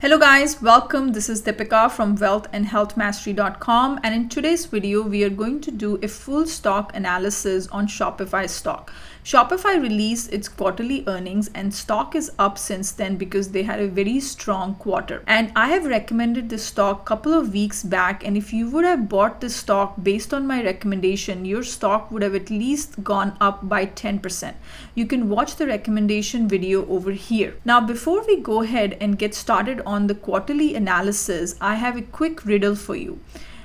Hello guys, welcome. This is Deepika from wealthandhealthmastery.com, and in today's video we are going to do a full stock analysis on Shopify stock. Shopify released its quarterly earnings and stock is up since then because they had a very strong quarter. And I have recommended this stock a couple of weeks back, and if you would have bought this stock based on my recommendation, your stock would have at least gone up by 10%. You can watch the recommendation video over here. Now before we go ahead and get started on the quarterly analysis, I have a quick riddle for you.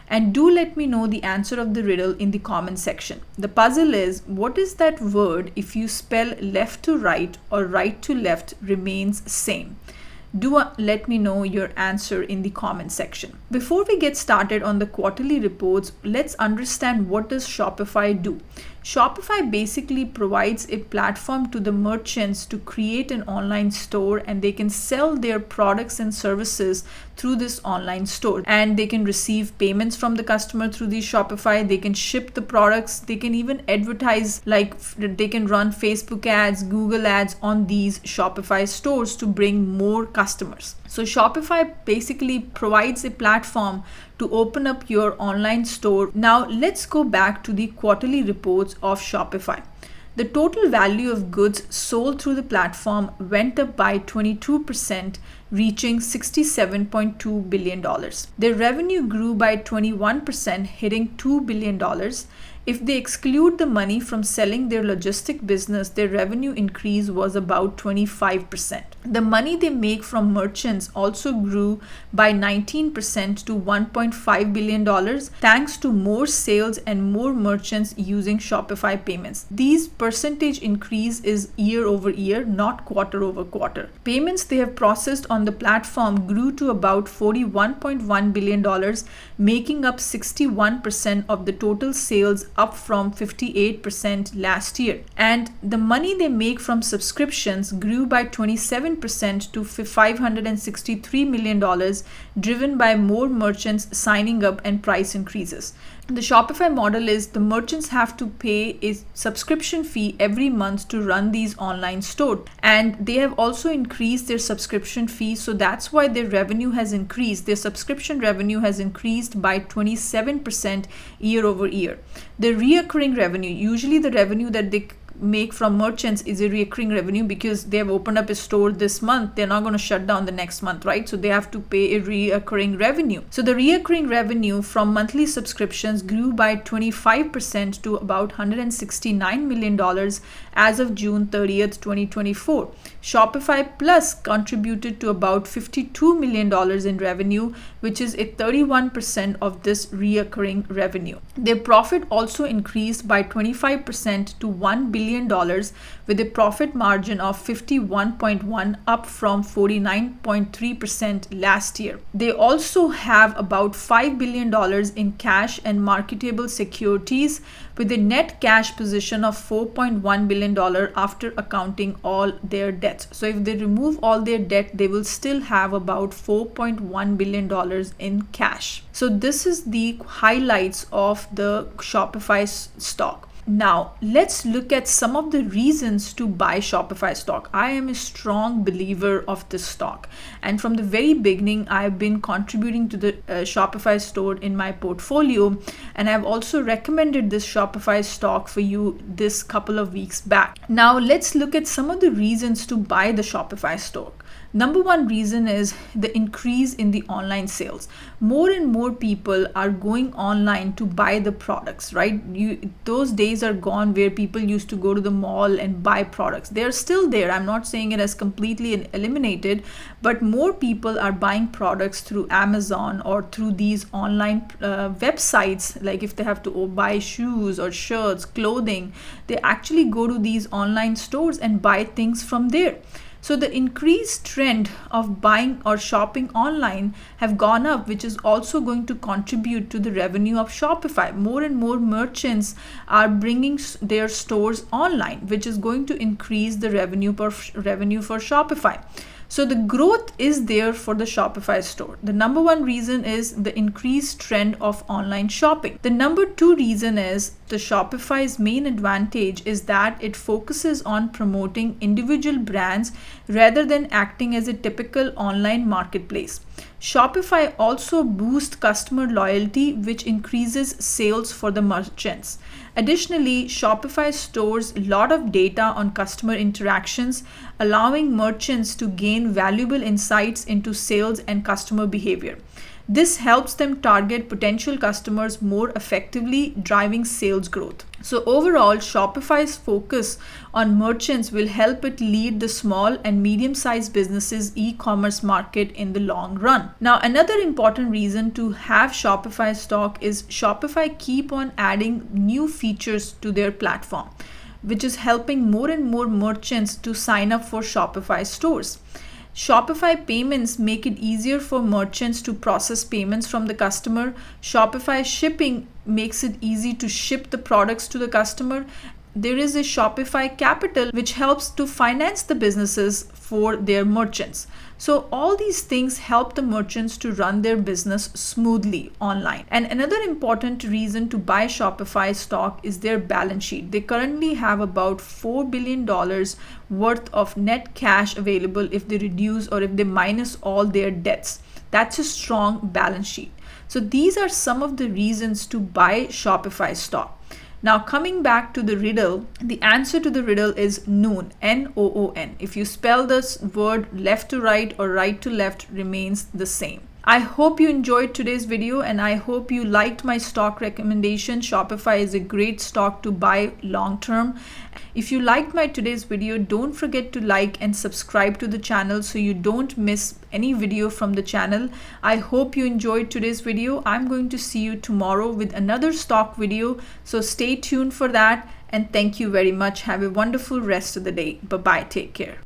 And do let me know the answer of the riddle in the comment section. The puzzle is, what is that word if you spell left to right or right to left remains same? Do let me know your answer in the comment section. Before we get started on the quarterly reports, let's understand what does Shopify do. Shopify basically provides a platform to the merchants to create an online store, and they can sell their products and services through this online store, and they can receive payments from the customer through the Shopify. They can ship the products. They can even advertise, like they can run Facebook ads, Google ads on these Shopify stores to bring more customers. So Shopify basically provides a platform to open up your online store. Now let's go back to the quarterly reports of Shopify. The total value of goods sold through the platform went up by 22%, reaching $67.2 billion. Their revenue grew by 21%, hitting $2 billion. If they exclude the money from selling their logistic business, their revenue increase was about 25%. The money they make from merchants also grew by 19% to $1.5 billion, thanks to more sales and more merchants using Shopify payments. These percentage increase is year over year, not quarter over quarter. Payments they have processed on the platform grew to about $41.1 billion, making up 61% of the total sales, up from 58% last year. And the money they make from subscriptions grew by 27% to $563 million, driven by more merchants signing up and price increases. The Shopify model is the merchants have to pay a subscription fee every month to run these online stores, and they have also increased their subscription fee, so that's why their revenue has increased. Their subscription revenue has increased by 27% year over year. The reoccurring revenue, usually the revenue that they make from merchants is a recurring revenue because they have opened up a store this month. They're not going to shut down the next month, right? So they have to pay a recurring revenue. So the recurring revenue from monthly subscriptions grew by 25% to about $169 million as of June 30th, 2024. Shopify Plus contributed to about $52 million in revenue, which is a 31% of this recurring revenue. Their profit also increased by 25% to $1 billion, with a profit margin of 51.1%, up from 49.3% last year. They also have about $5 billion in cash and marketable securities, with a net cash position of $4.1 billion after accounting all their debts. So if they remove all their debt, they will still have about $4.1 billion in cash. So this is the highlights of the Shopify stock. Now, let's look at some of the reasons to buy Shopify stock. I am a strong believer of this stock, and from the very beginning, I've been contributing to the Shopify store in my portfolio, and I've also recommended this Shopify stock for you this couple of weeks back. Now, let's look at some of the reasons to buy the Shopify stock. Number one reason is the increase in the online sales. More and more people are going online to buy the products, right? Those days are gone where people used to go to the mall and buy products. They're still there. I'm not saying it has completely eliminated, but more people are buying products through Amazon or through these online websites. Like if they have to buy shoes or shirts, clothing, they actually go to these online stores and buy things from there. So the increased trend of buying or shopping online have gone up, which is also going to contribute to the revenue of Shopify. More and more merchants are bringing their stores online, which is going to increase the revenue for Shopify. So the growth is there for the Shopify store. The number one reason is the increased trend of online shopping. The number two reason is the Shopify's main advantage is that it focuses on promoting individual brands rather than acting as a typical online marketplace. Shopify also boosts customer loyalty, which increases sales for the merchants. Additionally, Shopify stores a lot of data on customer interactions, allowing merchants to gain valuable insights into sales and customer behavior. This helps them target potential customers more effectively, driving sales growth. So overall, Shopify's focus on merchants will help it lead the small and medium-sized businesses e-commerce market in the long run. Now, another important reason to have Shopify stock is Shopify keep on adding new features to their platform, which is helping more and more merchants to sign up for Shopify stores. Shopify payments make it easier for merchants to process payments from the customer. Shopify shipping makes it easy to ship the products to the customer. There is a Shopify Capital which helps to finance the businesses for their merchants. So all these things help the merchants to run their business smoothly online. And another important reason to buy Shopify stock is their balance sheet. They currently have about $4 billion worth of net cash available if they reduce or if they minus all their debts. That's a strong balance sheet. So these are some of the reasons to buy Shopify stock. Now coming back to the riddle, the answer to the riddle is noon, N-O-O-N. If you spell this word left to right or right to left, remains the same. I hope you enjoyed today's video and I hope you liked my stock recommendation. Shopify is a great stock to buy long term. If you liked my today's video, don't forget to like and subscribe to the channel so you don't miss any video from the channel. I hope you enjoyed today's video. I'm going to see you tomorrow with another stock video. So stay tuned for that and thank you very much. Have a wonderful rest of the day. Bye-bye. Take care.